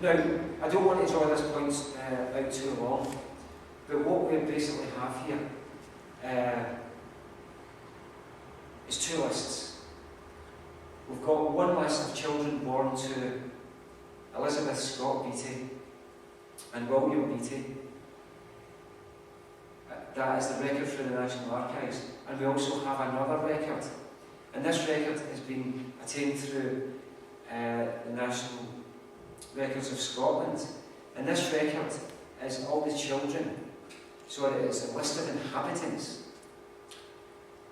Now, I don't want to draw this point out too long, but what we basically have here is two lists. We've got one list of children born to Elizabeth Scott Beattie and William Beattie. That is the record through the National Archives. And we also have another record. And this record has been attained through the National Records of Scotland. And this record is all the children. So it is a list of inhabitants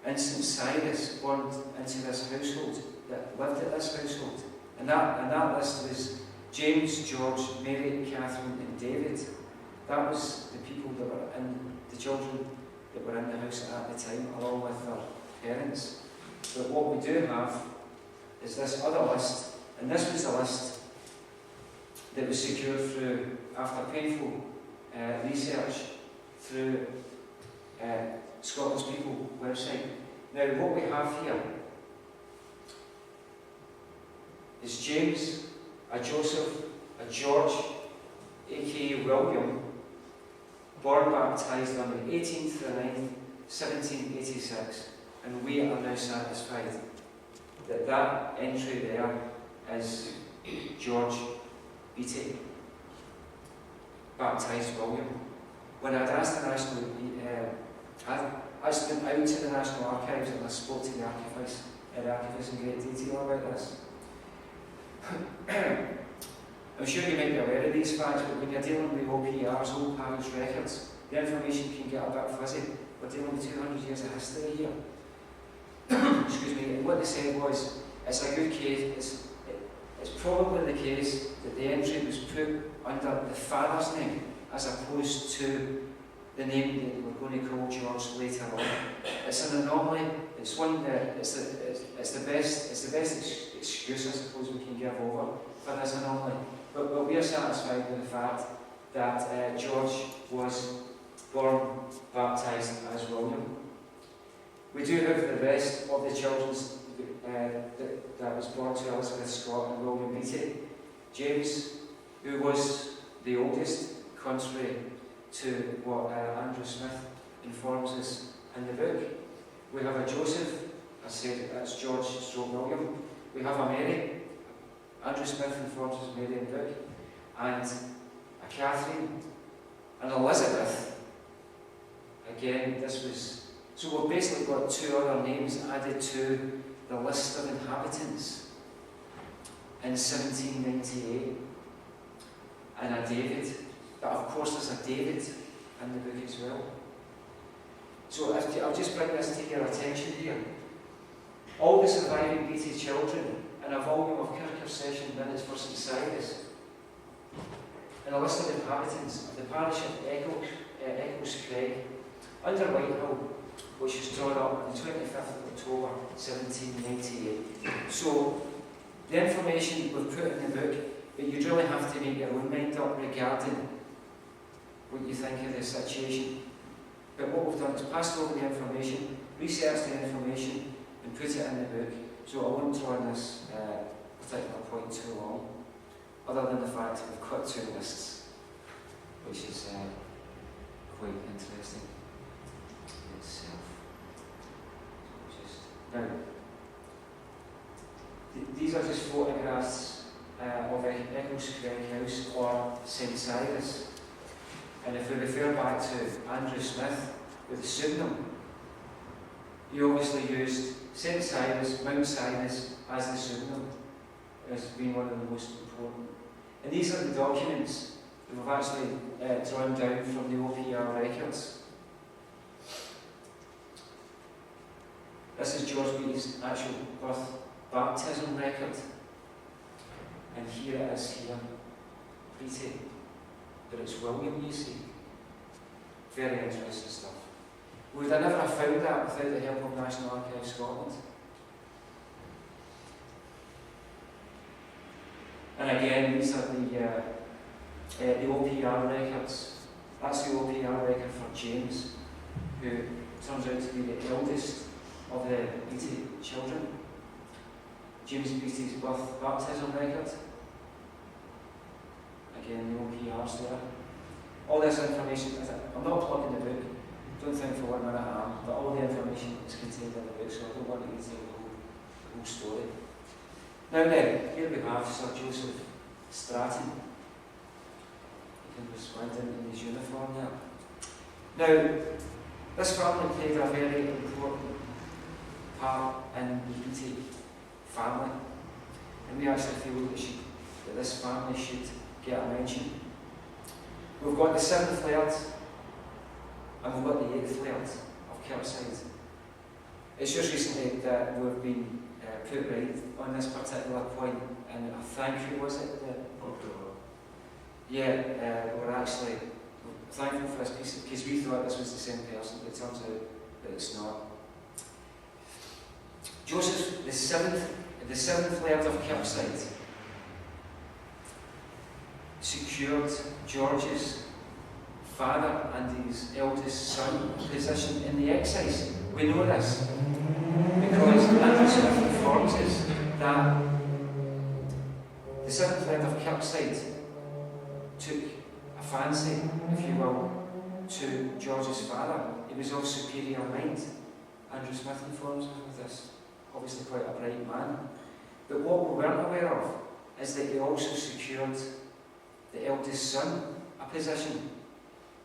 in St. Cyrus born into this household, that lived at this household. And that list was James, George, Mary, Catherine and David. That was the people that were in, the children that were in the house at the time, along with their parents. But what we do have is this other list, and this was the list that was secured through, after painful research, through Scotland's People website. Now, what we have here is James, a Joseph, a George, aka William, born baptised on the 18th of the 9th, 1786, and we are now satisfied that that entry there is George Beattie, baptised William. When I'd asked the National, I went out to the National Archives and I spoke to the archivist in great detail about this. I'm sure you might be aware of these facts, but when you're dealing with OPRs, old parish records, the information can get a bit fuzzy. We're dealing with 200 years of history here. Excuse me, and what they said was, it's a good case, it's probably the case that the entry was put under the father's name, as opposed to the name that they were going to call George later on. It's an anomaly, it's one that, it's the best excuse I suppose we can give over for this anomaly. But we are satisfied with the fact that George was born, baptised as William. We do have the rest of the children that was born to Elizabeth Scott and William Beattie. James, who was the oldest, contrary to what Andrew Smith informs us in the book. We have a Joseph, I said that's George stroke William. We have a Mary, Andrew Smith informs us Mary in the book, and a Catherine, and Elizabeth. Again, this was, so we've basically got two other names added to the list of inhabitants in 1798, and a David. But of course there's a David in the book as well. So I'll just bring this to your attention here. All the surviving Beattie children in a volume of Kirk Session minutes for St. Cyrus, and a list of inhabitants of the parish of Eccles Craig, under Whitehall, which was drawn up on the 25th of October 1798. So the information we've put in the book, but you'd really have to make your own mind up regarding what you think of the situation. But what we've done is passed over the information, researched the information, and put it in the book. So I won't draw on this particular point too long, other than the fact that we've got two lists, which is quite interesting in itself. Now, these are just photographs of Eccles Craig House or St. Cyrus. And if we refer back to Andrew Smith with the pseudonym, he obviously used St. Cyrus, Mount Cyrus as the pseudonym, as being one of the most important. And these are the documents that we've actually drawn down from the OPR records. This is George Beattie's actual birth baptism record. And here it is here, Beattie. But it's William, you see. Very interesting stuff. Would I never have found that without the help of National Archives Scotland? And again, these are the OPR records. That's the OPR record for James, who turns out to be the eldest of the Beattie children. James Beattie's birth baptism record. again, no PRs there. All this information, I'm not plugging the book, don't think for 1 minute I am, but all the information is contained in the book, so I don't want to read the whole story. Now then, here we have Sir Joseph Stratton. You can respond in his uniform there. Now, this family played a very important part in the BEATTIE family, and we actually feel that this family should get a mention. We've got the 7th Laird, and we've got the 8th Laird of Kirkside. It's just recently that we've been put right on this particular point, and I think, who was it? We're actually thankful for this piece, because we thought this was the same person, but it turns out that it's not. Joseph, the 7th Laird of Kirkside, secured George's father and his eldest son position in the excise. We know this because Andrew Smith informs us that the 7th Laird of Kirkside took a fancy, if you will, to George's father. He was of superior mind. Andrew Smith informs us of this. Obviously quite a bright man. But what we weren't aware of is that he also secured the eldest son a position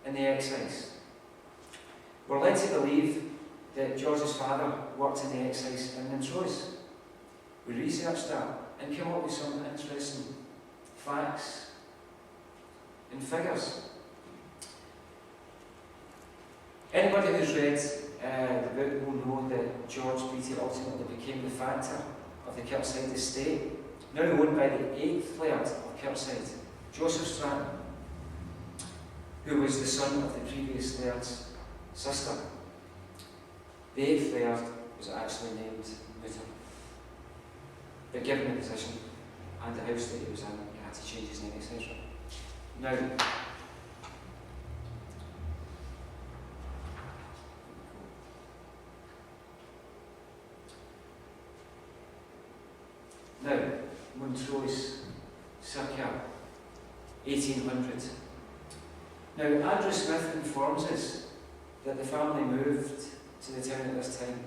in the excise. We're led to believe that George's father worked in the excise in Montrose. We researched that and came up with some interesting facts and figures. Anybody who's read the book will know that George Beattie ultimately became the factor of the Kirkside estate, now owned by the 8th Laird of Kirkside, Joseph Stratton, who was the son of the previous Laird's sister. The 8th Laird was actually named Mutter, but given the position and the house that he was in, he had to change his name, etc. Now, Montrose, circa 1800. Now, Andrew Smith informs us that the family moved to the town at this time,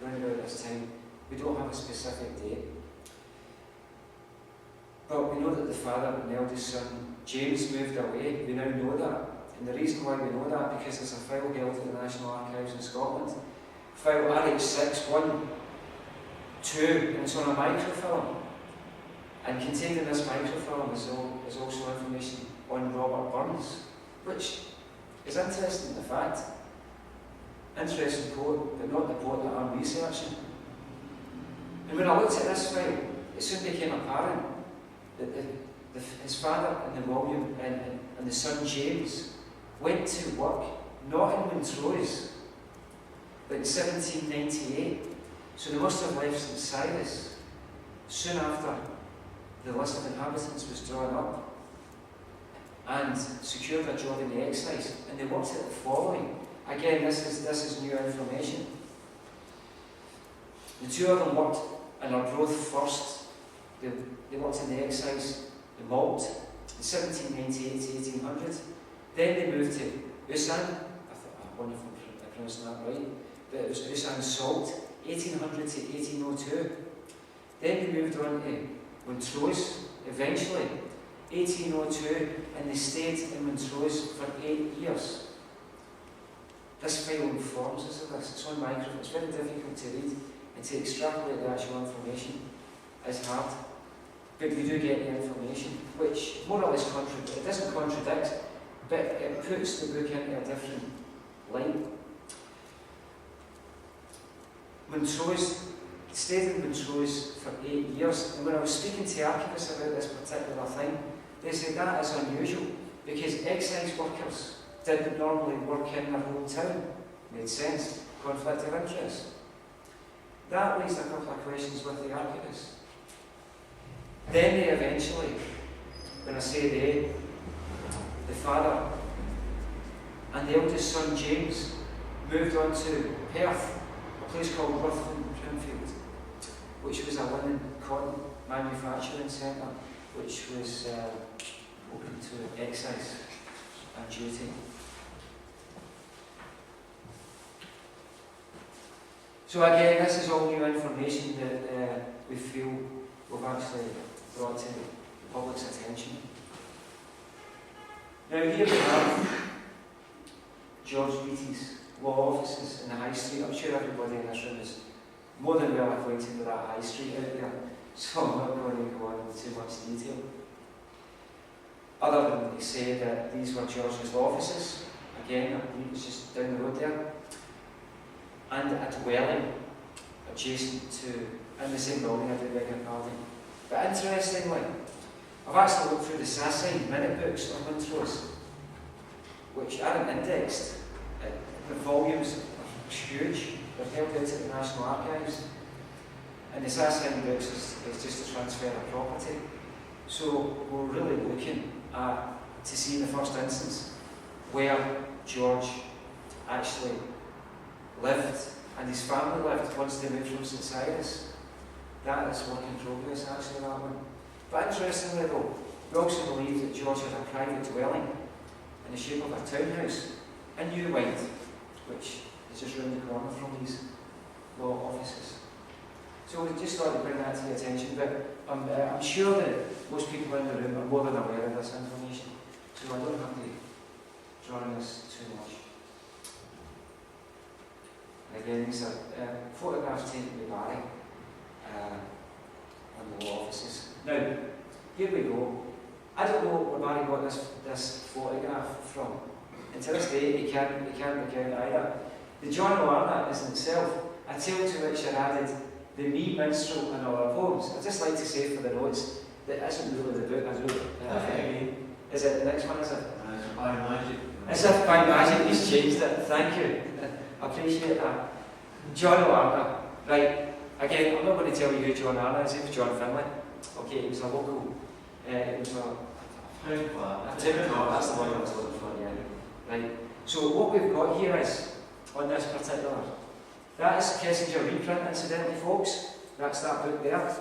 around about this time. We don't have a specific date. But we know that the father and the eldest son, James, moved away. We now know that. And the reason why we know that, because there's a file held at the National Archives in Scotland. File RH612, and it's on a microfilm. And contained in this microfilm is also information on Robert Burns, which is interesting, the fact. Interesting quote, but not the quote that I'm researching. And when I looked at this file, it soon became apparent that his father and the William and the son James went to work not in Montrose, but in 1798. So they must have left St Silas soon after the list of inhabitants was drawn up and secured a job in the excise, and they worked at the following. Again, this is new information. The two of them worked in Arbroath first. They worked in the excise, the malt, in 1798 to 1800. Then they moved to Usan. I wonder if I'm pronouncing that right, but it was Usan Salt, 1800 to 1802. Then they moved on to Montrose, eventually, 1802, and they stayed in Montrose for 8 years. This file informs us of this. It's on microfilm. It's very difficult to read, and to extrapolate the actual information is hard. But we do get the information, which more or less it doesn't contradict, but it puts the book into a different light. Montrose, stayed in Montrose for 8 years, and when I was speaking to archivists about this particular thing, they said that is unusual, because excise workers didn't normally work in their hometown. Made sense. Conflict of interest. That raised a couple of questions with the archivists. Then they eventually, when I say they, the father and the eldest son James moved on to Perth, a place called Worthington, which was a linen cotton manufacturing centre, which was open to exercise and duty. So again, this is all new information that we feel we've actually brought to the public's attention. Now here we have George Beattie's law offices in the High Street. I'm sure everybody in this room is more than well acquainted with that High Street out there, so I'm not going to go into too much detail. Other than to say that these were George's offices. Again, I believe it's just down the road there. And a dwelling adjacent to, in the same building, I beg your pardon. But interestingly, I've actually looked through the Sassine minute books on Montrose, which aren't indexed. The volumes are huge. They're held out at the National Archives. And the Sassine books is just a transfer of property. So we're really looking to see in the first instance where George actually lived and his family lived once they moved from St Cyrus. That is work in progress, actually, that one. But interestingly though, we also believe that George had a private dwelling in the shape of a townhouse in New White, which is just round the corner from these law offices. So we just thought to bring that to your attention, but I'm sure that most people in the room are more than aware of this information, so I don't have to draw on this too much. Again, these are photographs taken by Barry on the law offices. Now, here we go. I don't know where Barry got this photograph from. And to this day, he can't make out either. The John O'Arna is in itself a tale to which are added the Me Minstrel and other poems. I'd just like to say for the notes that isn't really the book I wrote. Is it the next one, is it? By magic. As if by magic he's changed it. Thank you. I appreciate that. John O'Arna. Right. Again, I'm not going to tell you who John O'Arna is. He was John Finlay. Okay, he was a local. It was a town clerk. That's the one I was looking for, yeah. Right. So what we've got here is, on this particular, that is Kessinger reprint, incidentally, folks. That's that book there.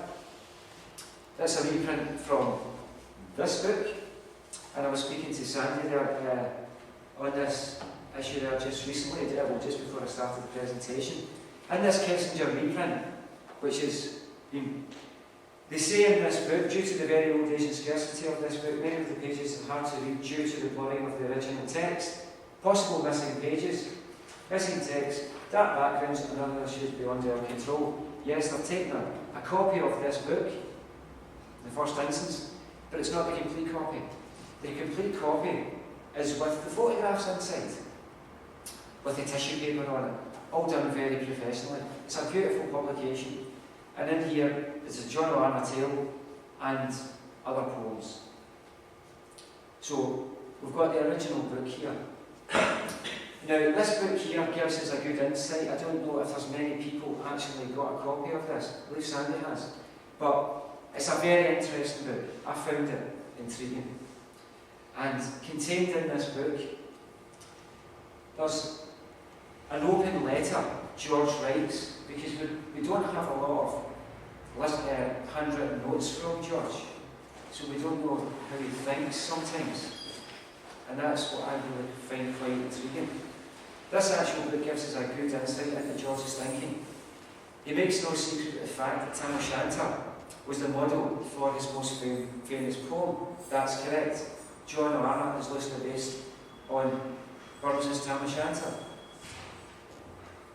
That's a reprint from this book. And I was speaking to Sandy there on this issue there just recently, just before I started the presentation. In this Kessinger reprint, which is, they say in this book, due to the very old age and scarcity of this book, many of the pages are hard to read due to the blurring of the original text, possible missing pages, missing text, dark backgrounds and other issues beyond our control. Yes, they've taken a copy of this book, in the first instance, but it's not the complete copy. The complete copy is with the photographs inside, with the tissue paper on it, all done very professionally. It's a beautiful publication, and in here is a John O'Arna tale and other poems. So we've got the original book here. Now this book here gives us a good insight. I don't know if there's many people actually got a copy of this. I believe Sandy has. But it's a very interesting book. I found it intriguing. And contained in this book, there's an open letter George writes, because we don't have a lot of handwritten notes from George, so we don't know how he thinks sometimes, and that's what I really find quite intriguing. This actual book gives us a good insight into George's thinking. He makes no secret of the fact that Tam O'Shanter was the model for his most famous poem. That's correct. John O'Arna is loosely based on Burns's Tam O'Shanter.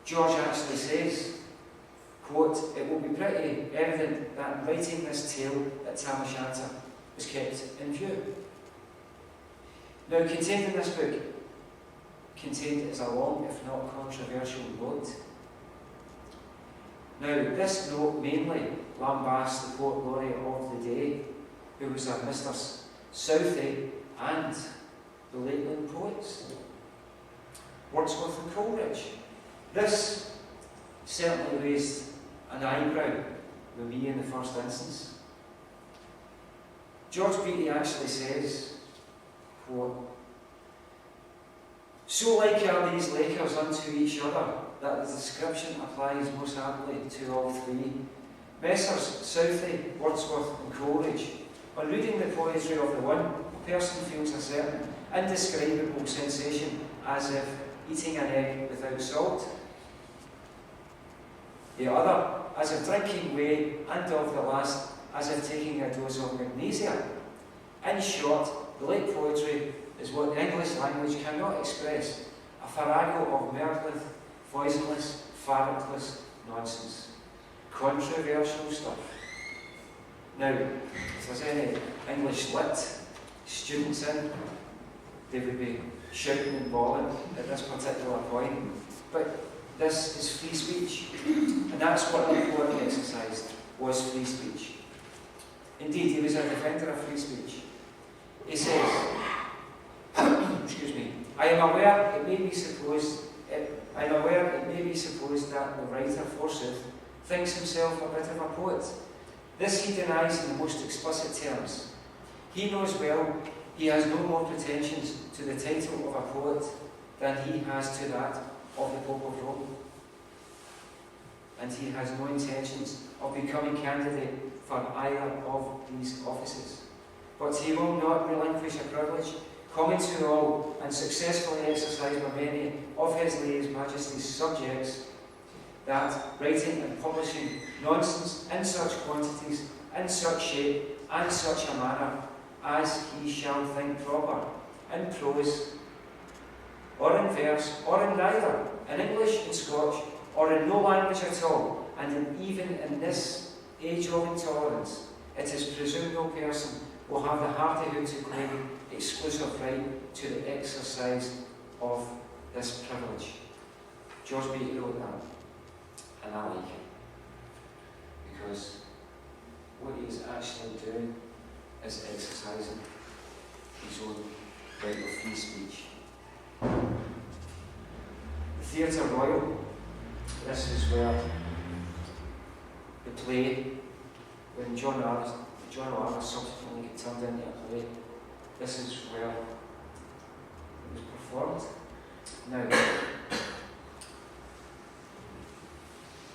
George actually says, quote, "It will be pretty evident that in writing this tale that Tam O'Shanter was kept in view." Now, contained in this book, contained is a long, if not controversial, note. Now, this note mainly lambasts the poet laureate of the day, who was a Mr. Southey and the Lakeland poets, Wordsworth and Coleridge. This certainly raised an eyebrow with me in the first instance. George Beattie actually says, quote, "So like are these lakers unto each other, that the description applies most aptly to all three. Messrs. Southey, Wordsworth and Coleridge, on reading the poetry of the one, person feels a certain indescribable sensation as if eating an egg without salt. The other, as if drinking whey, and of the last, as if taking a dose of magnesia. In short, the late poetry is what the English language cannot express, a farrago of mirthless, poisonless, fabricless nonsense. Controversial stuff. Now, if there's any English lit students in, they would be shouting and bawling at this particular point. But this is free speech, and that's what the poet exercised, was free speech. Indeed, he was a defender of free speech. He says, excuse me, I am aware it may be supposed that the writer, forsooth, thinks himself a bit of a poet. This he denies in the most explicit terms. He knows well he has no more pretensions to the title of a poet than he has to that of the Pope of Rome. And he has no intentions of becoming candidate for either of these offices. But he will not relinquish a privilege common to all and successfully exercised by many of his late Majesty's subjects, that writing and publishing nonsense in such quantities, in such shape, and such a manner as he shall think proper, in prose, or in verse, or in neither, in English, in Scotch, or in no language at all, and even in this age of intolerance, it is presumed no person will have the hardihood to claim exclusive right to the exercise of this privilege. George Beattie wrote that, and I like it, because what he is actually doing is exercising his own right of free speech. The Theatre Royal, this is where the play, when John Arthur subsequently got turned into a play, this is where it was performed. Now,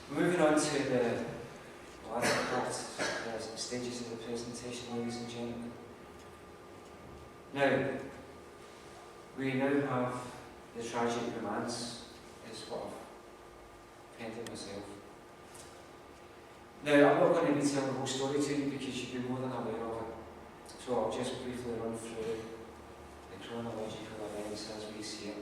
moving on to the latter part, stages of the presentation, ladies and gentlemen. Now, we now have the tragic romance, is what I've penned it myself. Now, I'm not going to be telling the whole story to you because you'd be more than aware of it. So I'll just briefly run through the chronological events as we see it.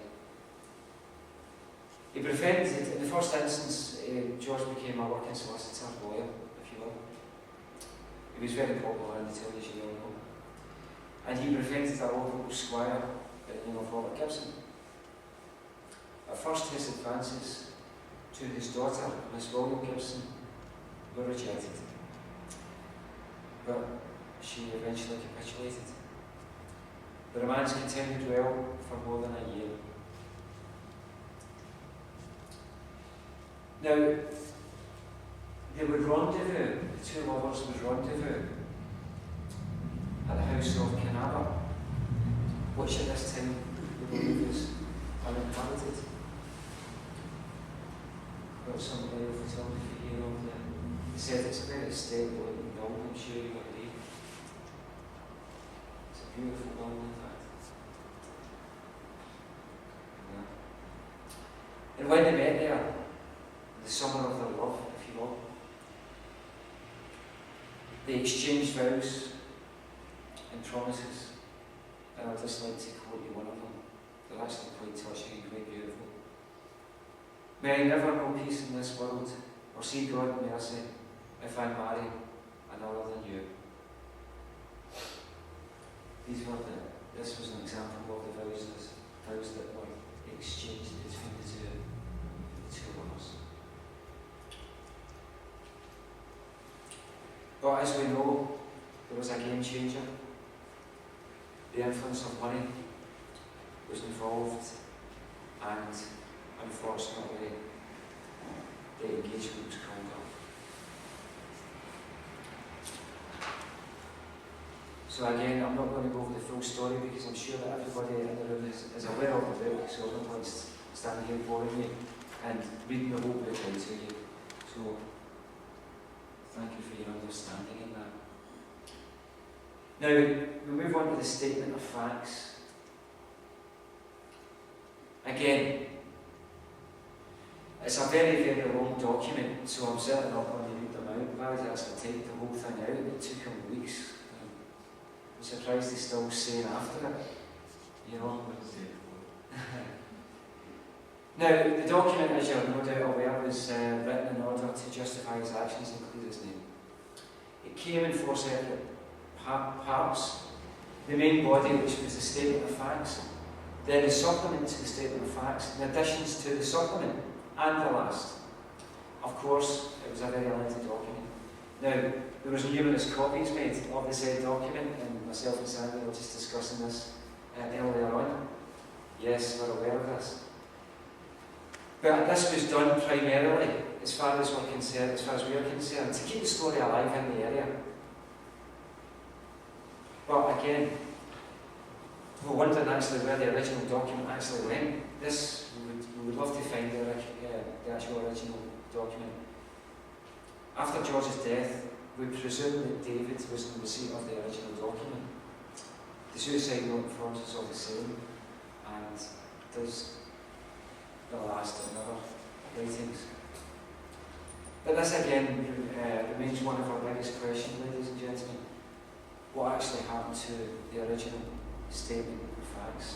He befriended, in the first instance, George became a working solicitor, lawyer, if you will. He was very popular in the town, as you all know. And he befriended a local squire by the name of Robert Gibson. At first, his advances to his daughter, Miss William Gibson, were rejected. But she eventually capitulated. The romance continued well for more than a year. Now, they would rendezvous, the two lovers would rendezvous at the house of Canava, which at this time we believe was uninhabited. Got some aerial photography here on the set. It's a very stately looking building, I'm sure you agree. It's a beautiful building, in fact. Yeah. And when they met there, the summer of their love, if you will, they exchanged vows and promises, and I'd just like to quote you one of them. They're actually quite touching and quite beautiful. May I never know peace in this world, or see God in mercy, if I marry another than you. This was an example of the vows that were exchanged between the two lovers. But as we know, there was a game changer. The influence of money was involved, and unfortunately, the engagement was called off. So again, I'm not going to go over the full story because I'm sure that everybody in the room is aware of the book, so I don't want to stand here boring you and reading the whole book out to you. So, thank you for your understanding in that. Now, we move on to the statement of facts. Again, it's a very, very long document, so I'm certainly not going to read them out. Barry actually typed the whole thing out. It took him weeks. I'm surprised he's still saying after it. You know? Now, the document, as you're no doubt aware, was written in order to justify his actions and clear his name. It came in 4 separate parts. The main body, which was the statement of facts, then the supplement to the statement of facts, in additions to the supplement, and the last. Of course, it was a very lengthy document. Now, there was numerous copies made of the said document, and myself and Sandy were just discussing this earlier on. Yes, we're aware of this. But this was done primarily, as far as we are concerned, to keep the story alive in the area. But again, we're wondering actually where the original document actually went. We would love to find the actual original document. After George's death, we presume that David was in receipt of the original document. The suicide note forms is all the same, and there's the last and other writings. But this again remains one of our biggest questions, ladies and gentlemen. What actually happened to the original statement of facts?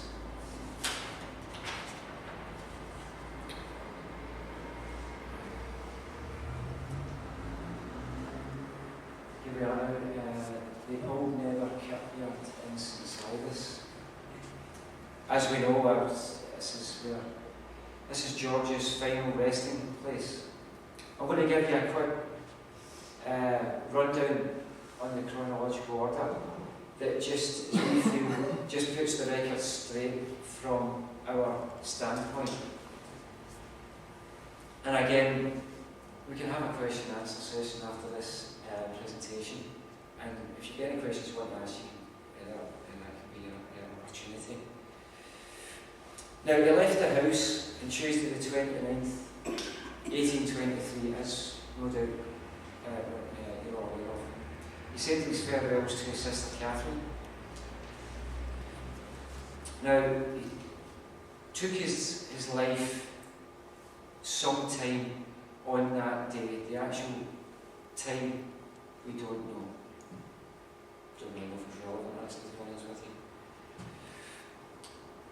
Here we are now, the Old Nether Kirkyard in St Silas. As we know, this is George's final resting place. I'm going to give you a quick rundown on the chronological order that just puts the record straight from our standpoint. And again, we can have a question and answer session after this presentation, and if you get any questions you want to ask, that can be an opportunity. Now, he left the house on Tuesday the 29th, 1823, as no doubt you're all aware of. He said his farewells to his sister Catherine. Now, he took his life sometime on that day. The actual time, we don't know. Don't really know if it's relevant, actually, to be honest with you.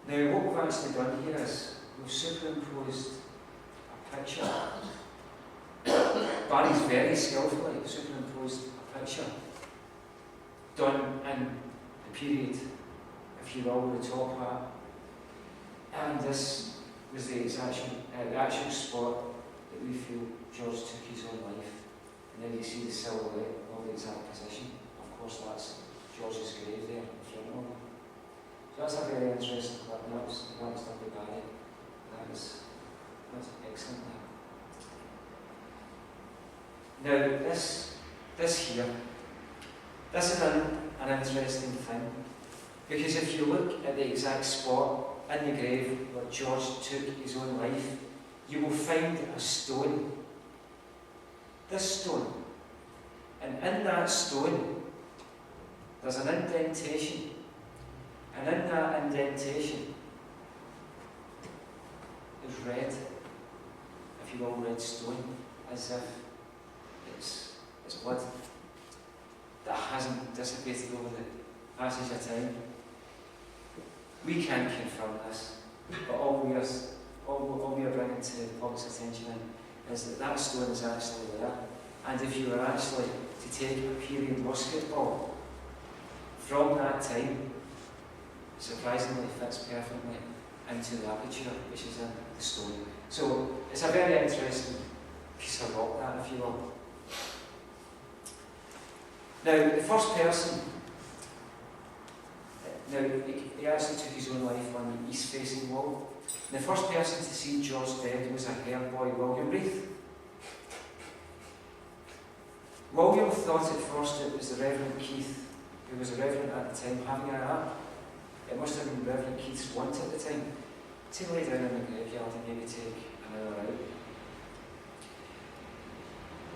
Now, what we've actually done here is we've superimposed a picture. Barry's very skillfully superimposed a picture done in the period, if you will, with the top part. And this was the actual spot that we feel George took his own life. And then you see the silhouette of the exact position. Of course, that's George's grave there in front of him. So that's a very interesting clip. That was done by Barry. That's excellent. Now, this here, this is an interesting thing, because if you look at the exact spot in the grave where George took his own life, you will find a stone. This stone. And in that stone, there's an indentation. And in that indentation is red, if you will, red stone, as if it's blood that hasn't dissipated over the passage of time. We can't confirm this, but all we are bringing to the public's attention is that stone is actually there. And if you were actually to take a period musket ball from that time, surprisingly fits perfectly into the aperture which is in the stone. So it's a very interesting piece of rock, that, if you will. Now, the first person, he actually took his own life on the east-facing wall. The first person to see George dead was a herd boy, William Reith. William thought at first it was the Reverend Keith, who was a reverend at the time, having a nap. It must have been Reverend Keith's want at the time to lay down in the graveyard and maybe take an hour out.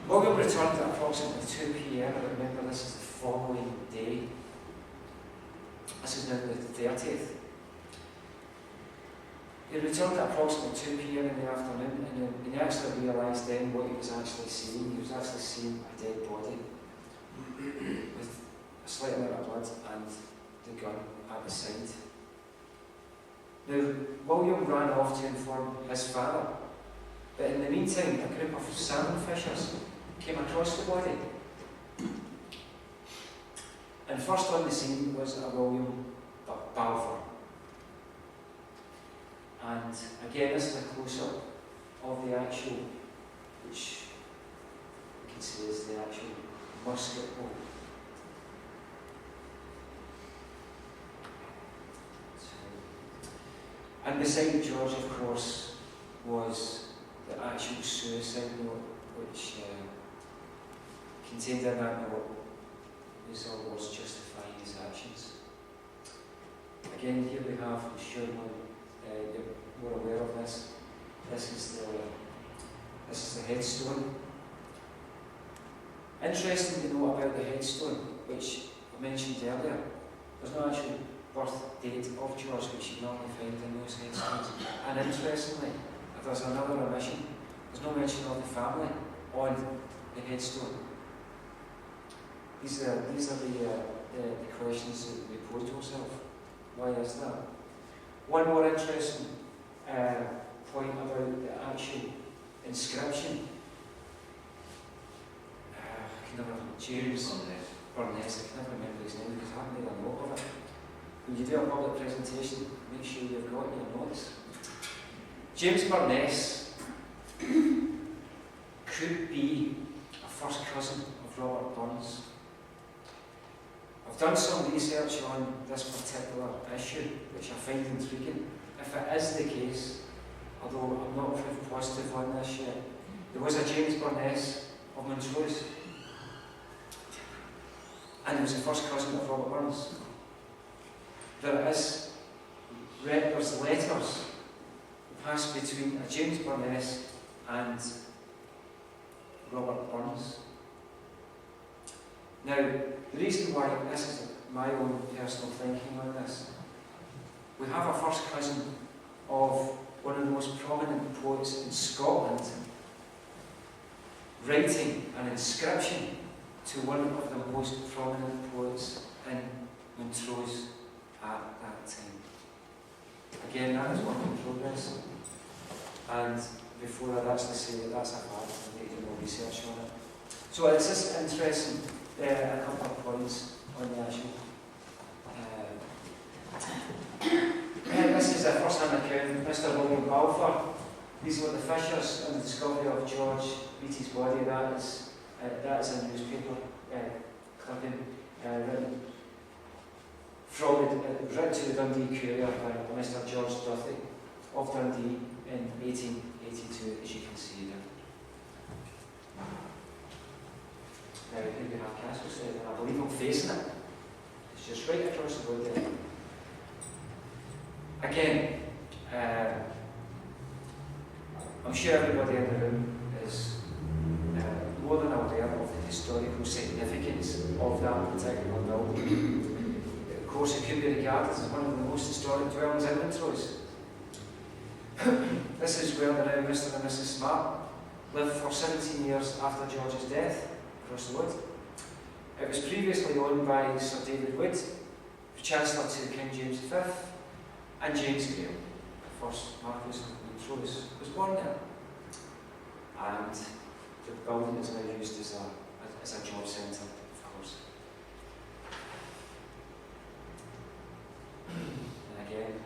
William returned at approximately 2 p.m. I remember this is the following day. This is now the 30th. He returned at approximately 2 p.m. in the afternoon, and he actually realised then what he was actually seeing. He was actually seeing a dead body with a slight amount of blood and the gun at the side. Now, William ran off to inform his father, but in the meantime, a group of salmon fishers came across the body. And first on the scene was a William Balfour. And again, this is a close-up of the actual, which we can say is the actual musket ball. And beside George, of course, was the actual suicide note, which contained in that note his words justifying his actions. Again, here we have, I'm sure you're more aware of this. This is the headstone. Interesting to know about the headstone, which I mentioned earlier. There's no actual birth date of George, which you normally find in those headstones. And interestingly, there's another omission. There's no mention of the family on the headstone. These are the questions that we pose to ourselves. Why is that? One more interesting point about the actual inscription. I can never James Burness. I can never remember his name because I haven't made a note of it. When you do a public presentation, make sure you've got your notes. James Burness could be a first cousin of Robert Burns. I've done some research on this particular issue, which I find intriguing. If it is the case, although I'm not proof positive on this yet, there was a James Burness of Montrose, and he was the first cousin of Robert Burns. There's letters passed between a James Burness and Robert Burns. Now, the reason why this is my own personal thinking on this, we have a first cousin of one of the most prominent poets in Scotland writing an inscription to one of the most prominent poets in Montrose at that time. Again, that is work in progress, and before I'd actually say that that's a fact, I need to do more research on it. So it's just interesting, a couple of points on the actual. This is a first-hand account, Mr. William Balfour. These were the fishers and the discovery of George Beattie's body. That is a newspaper clipping written to the Dundee Courier by Mr. George Duthie of Dundee in 1882, as you can see there. Now here we have Castlestead, and I believe I'm facing it. It's just right across the road there. Again, I'm sure everybody in the room is more than aware of the historical significance of that particular building. Of course, it could be regarded as one of the most historic dwellings in Montrose. This is where the now Mr. and Mrs. Smart lived for 17 years after George's death, across the wood. It was previously owned by Sir David Wood, Chancellor to King James V, and James Graham, the first Marquess of Montrose, was born there. And the building is now used as a job centre, of course. And again, I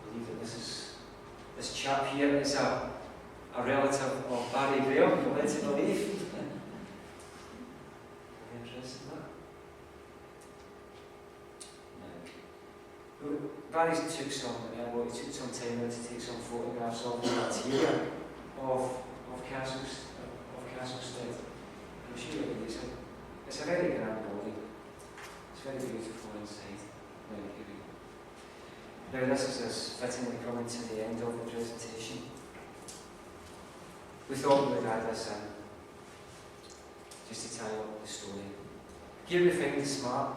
believe that this chap here is a relative of Barry Graham, you're led to believe. Very interesting, that. Barry took some time out to take some photographs of the interior of Castlestead. I'm sure it is. It's a very grand building. It's very beautiful inside. Now this is us fittingly coming to the end of the presentation. We thought we would add this in, just to tie up the story. Here we find the Smart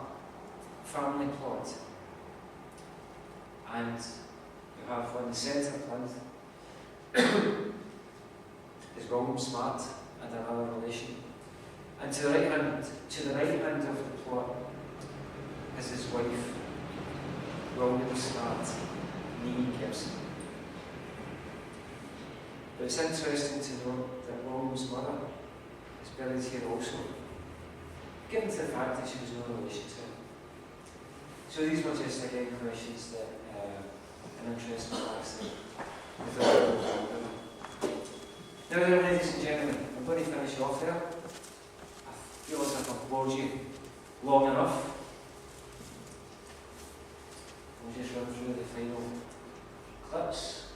family plot. And you have on the centre plinth is William Smart and another relation. And to the right hand of the plot is his wife, William Smart, Nee Gibson. But it's interesting to note that William's mother is buried here also, given to the fact that she was no relation to him. So these were just again questions that an interesting facts that now then, ladies and gentlemen, I'm going to finish off there. I feel as if I've bored you long enough. We'll just run through the final clips.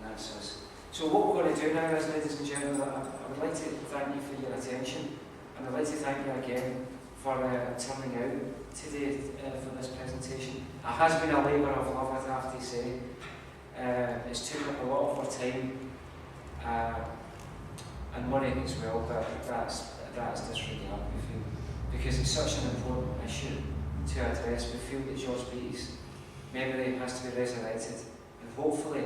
And that's us. So what we're going to do now is, ladies and gentlemen, I would like to thank you for your attention, and I'd like to thank you again for turning out today for this presentation. It has been a labour of love, I have to say. It's taken up a lot of our time and money as well, but that's disregarded, we feel, because it's such an important issue to address. We feel that George Beattie's memory has to be resurrected, and hopefully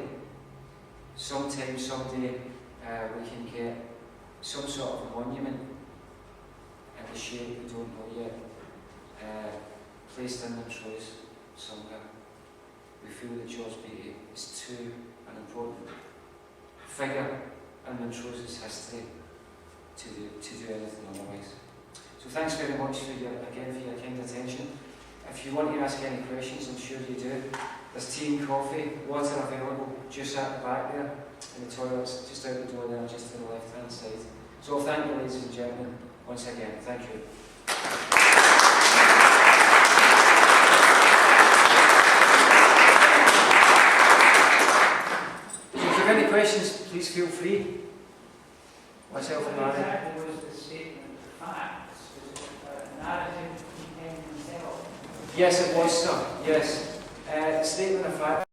sometime, someday, we can get some sort of monument in the shape we don't know yet, placed in Montrose somewhere. We feel that George Beattie is too an important figure in Montrose's history to do anything otherwise. So thanks very much for your kind attention. If you want to ask any questions, I'm sure you do. There's tea and coffee, water available just at the back there, in the toilets, just out the door there, just to the left hand side. So thank you, ladies and gentlemen, once again. Thank you. Any questions, please feel free. Myself and Mary. Exactly was the statement of facts? Was it a narrative contained himself? Yes, it was, sir. Yes. Statement of fact.